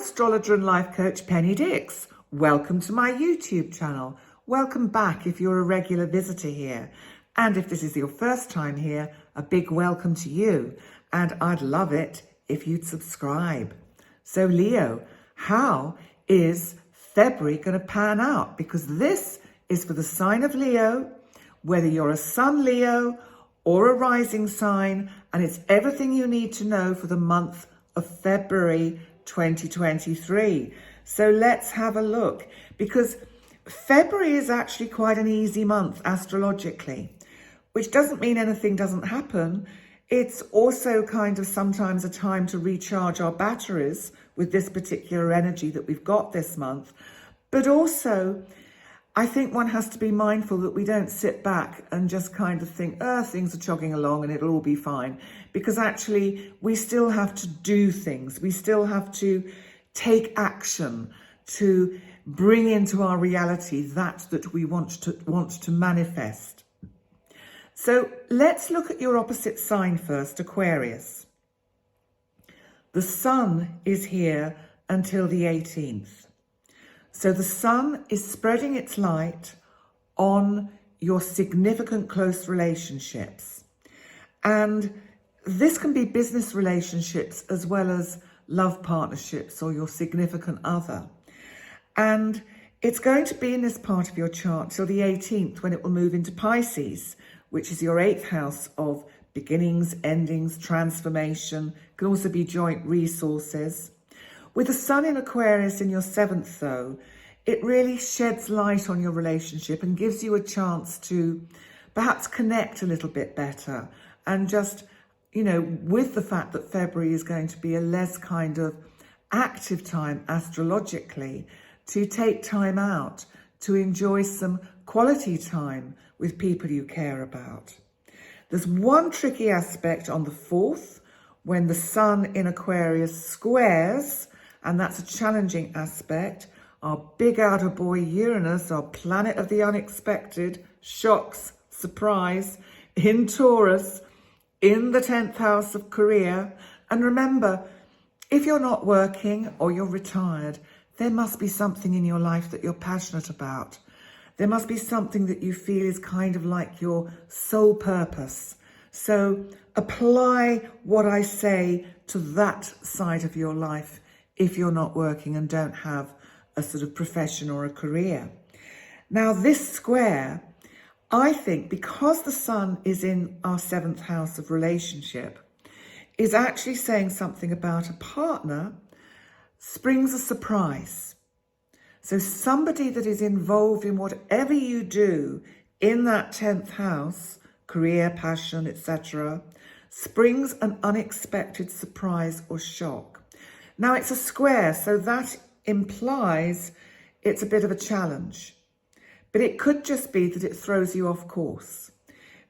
astrologer and life coach Penny Dix. Welcome to my YouTube channel. Welcome back if you're a regular visitor here. And if this is your first time here, a big welcome to you. And I'd love it if you'd subscribe. So Leo, how is February going to pan out? Because this is for the sign of Leo, whether you're a sun Leo or a rising sign, and it's everything you need to know for the month of February 2023. So let's have a look, because February is actually quite an easy month astrologically, which doesn't mean anything doesn't happen. It's also kind of sometimes a time to recharge our batteries with this particular energy that we've got this month. But also, I think one has to be mindful that we don't sit back and just kind of think, things are chugging along and it'll all be fine. Because actually, we still have to do things. We still have to take action to bring into our reality that we want to manifest. So let's look at your opposite sign first, Aquarius. The sun is here until the 18th. So the sun is spreading its light on your significant close relationships. And this can be business relationships as well as love partnerships or your significant other. And it's going to be in this part of your chart till the 18th, when it will move into Pisces, which is your 8th house of beginnings, endings, transformation. It can also be joint resources. With the sun in Aquarius in your 7th, though, it really sheds light on your relationship and gives you a chance to perhaps connect a little bit better. And just, with the fact that February is going to be a less kind of active time astrologically, to take time out to enjoy some quality time with people you care about. There's one tricky aspect on the 4th, when the sun in Aquarius squares, and that's a challenging aspect, our big outer boy Uranus, our planet of the unexpected, shocks, surprise, in Taurus, in the 10th house of career. And remember, if you're not working or you're retired, there must be something in your life that you're passionate about. There must be something that you feel is kind of like your sole purpose. So apply what I say to that side of your life if you're not working and don't have a sort of profession or a career. Now, this square, I think, because the sun is in our 7th house of relationship, is actually saying something about a partner springs a surprise. So somebody that is involved in whatever you do in that 10th house, career, passion, etc., springs an unexpected surprise or shock. Now, it's a square, so that implies it's a bit of a challenge. But it could just be that it throws you off course,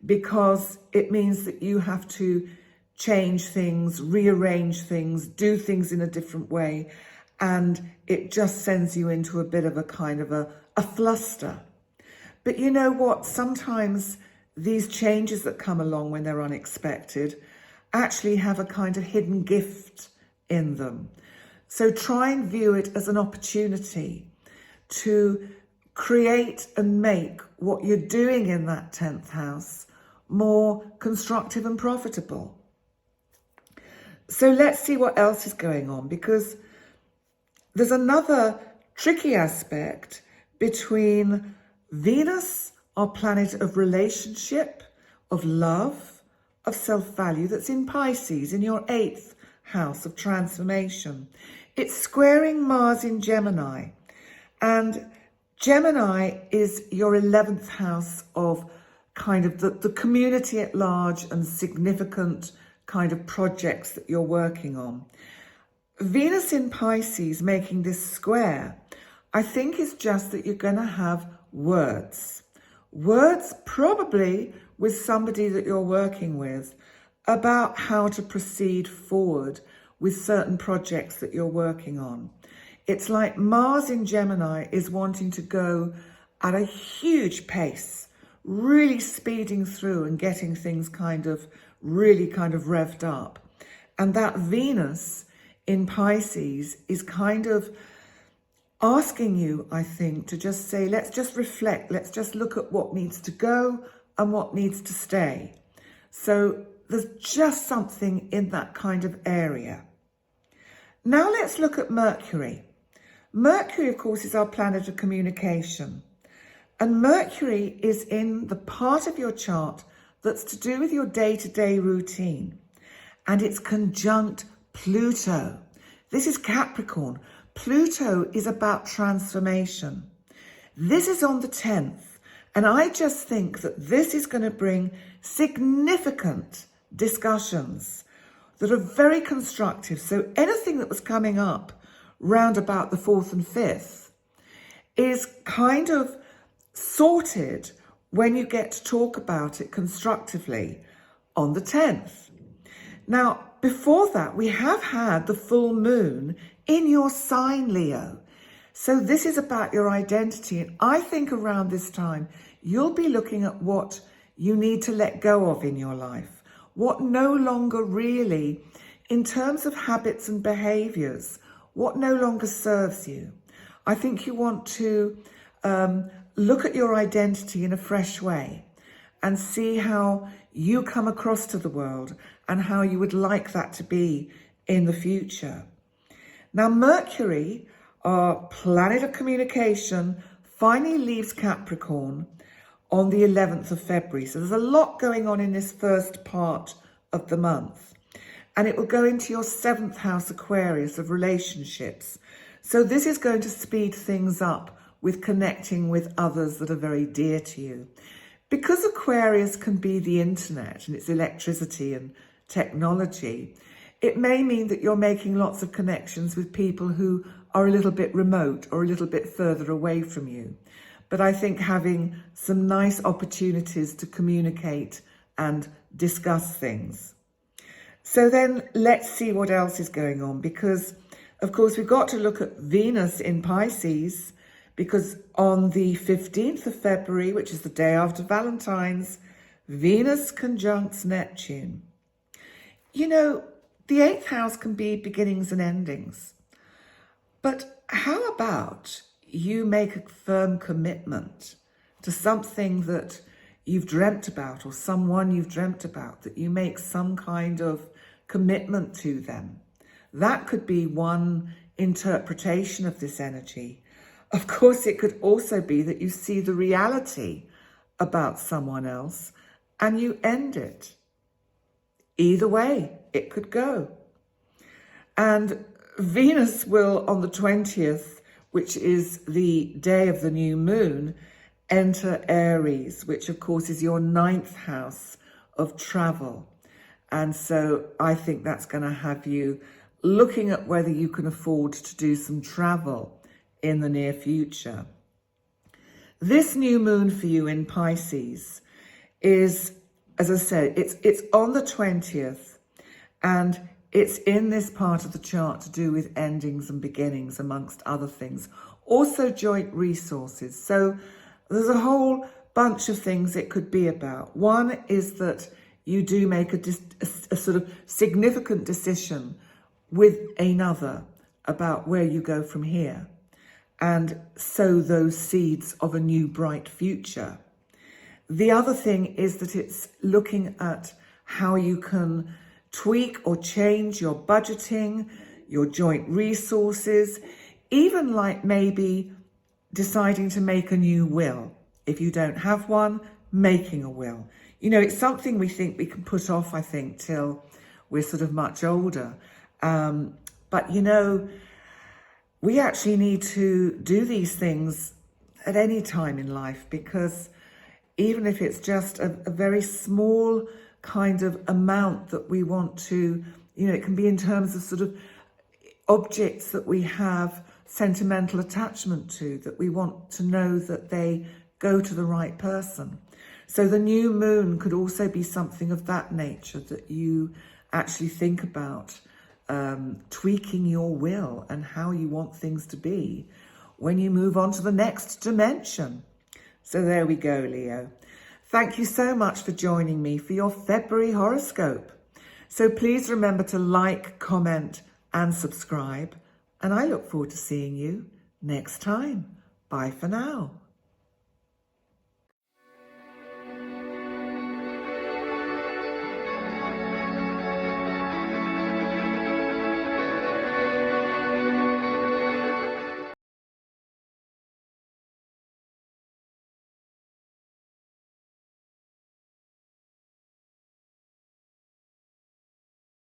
because it means that you have to change things, rearrange things, do things in a different way, and it just sends you into a bit of a kind of a fluster. But you know what? Sometimes these changes that come along when they're unexpected actually have a kind of hidden gift in them. So try and view it as an opportunity to create and make what you're doing in that 10th house more constructive and profitable. So let's see what else is going on, because there's another tricky aspect between Venus, our planet of relationship, of love, of self-value, that's in Pisces, in your 8th house of transformation. It's squaring Mars in Gemini, and Gemini is your 11th house of kind of the community at large and significant kind of projects that you're working on. Venus in Pisces making this square, I think, is just that you're going to have words probably with somebody that you're working with about how to proceed forward with certain projects that you're working on. It's like Mars in Gemini is wanting to go at a huge pace, really speeding through and getting things kind of really revved up. And that Venus in Pisces is kind of asking you, I think, to just say, let's just reflect. Let's just look at what needs to go and what needs to stay. So there's just something in that kind of area. Now let's look at Mercury. Mercury, of course, is our planet of communication. And Mercury is in the part of your chart that's to do with your day-to-day routine. And it's conjunct Pluto. This is Capricorn. Pluto is about transformation. This is on the 10th. And I just think that this is going to bring significant discussions that are very constructive. So anything that was coming up round about the 4th and 5th is kind of sorted when you get to talk about it constructively on the 10th. Now, before that, we have had the full moon in your sign, Leo. So this is about your identity. And I think around this time, you'll be looking at what you need to let go of in your life, what no longer really, in terms of habits and behaviors, what no longer serves you. I think you want to look at your identity in a fresh way and see how you come across to the world and how you would like that to be in the future. Now, Mercury, our planet of communication, finally leaves Capricorn on the 11th of February. So there's a lot going on in this first part of the month. And it will go into your 7th house, Aquarius, of relationships. So this is going to speed things up with connecting with others that are very dear to you. Because Aquarius can be the internet and it's electricity and technology, it may mean that you're making lots of connections with people who are a little bit remote or a little bit further away from you. But I think having some nice opportunities to communicate and discuss things. So then let's see what else is going on, because of course we've got to look at Venus in Pisces, because on the 15th of February, which is the day after Valentine's, Venus conjuncts Neptune. You know, the 8th house can be beginnings and endings. But how about you make a firm commitment to something that you've dreamt about or someone you've dreamt about, that you make some kind of commitment to them? That could be one interpretation of this energy. Of course, it could also be that you see the reality about someone else and you end it. Either way, it could go. And Venus will, on the 20th, which is the day of the new moon, enter Aries, which of course is your 9th house of travel. And so I think that's going to have you looking at whether you can afford to do some travel in the near future. This new moon for you in Pisces is, as I said, it's on the 20th, and it's in this part of the chart to do with endings and beginnings, amongst other things. Also joint resources. So there's a whole bunch of things it could be about. One is that you do make a sort of significant decision with another about where you go from here, and sow those seeds of a new bright future. The other thing is that it's looking at how you can tweak or change your budgeting, your joint resources, even like maybe deciding to make a new will. If you don't have one, making a will. You know, it's something we think we can put off, I think, till we're sort of much older. But, you know, we actually need to do these things at any time in life, because even if it's just a very small kind of amount that we want to, you know, it can be in terms of sort of objects that we have sentimental attachment to, that we want to know that they go to the right person. So the new moon could also be something of that nature, that you actually think about tweaking your will and how you want things to be when you move on to the next dimension. So there we go, Leo. Thank you so much for joining me for your February horoscope. So please remember to like, comment and subscribe. And I look forward to seeing you next time. Bye for now.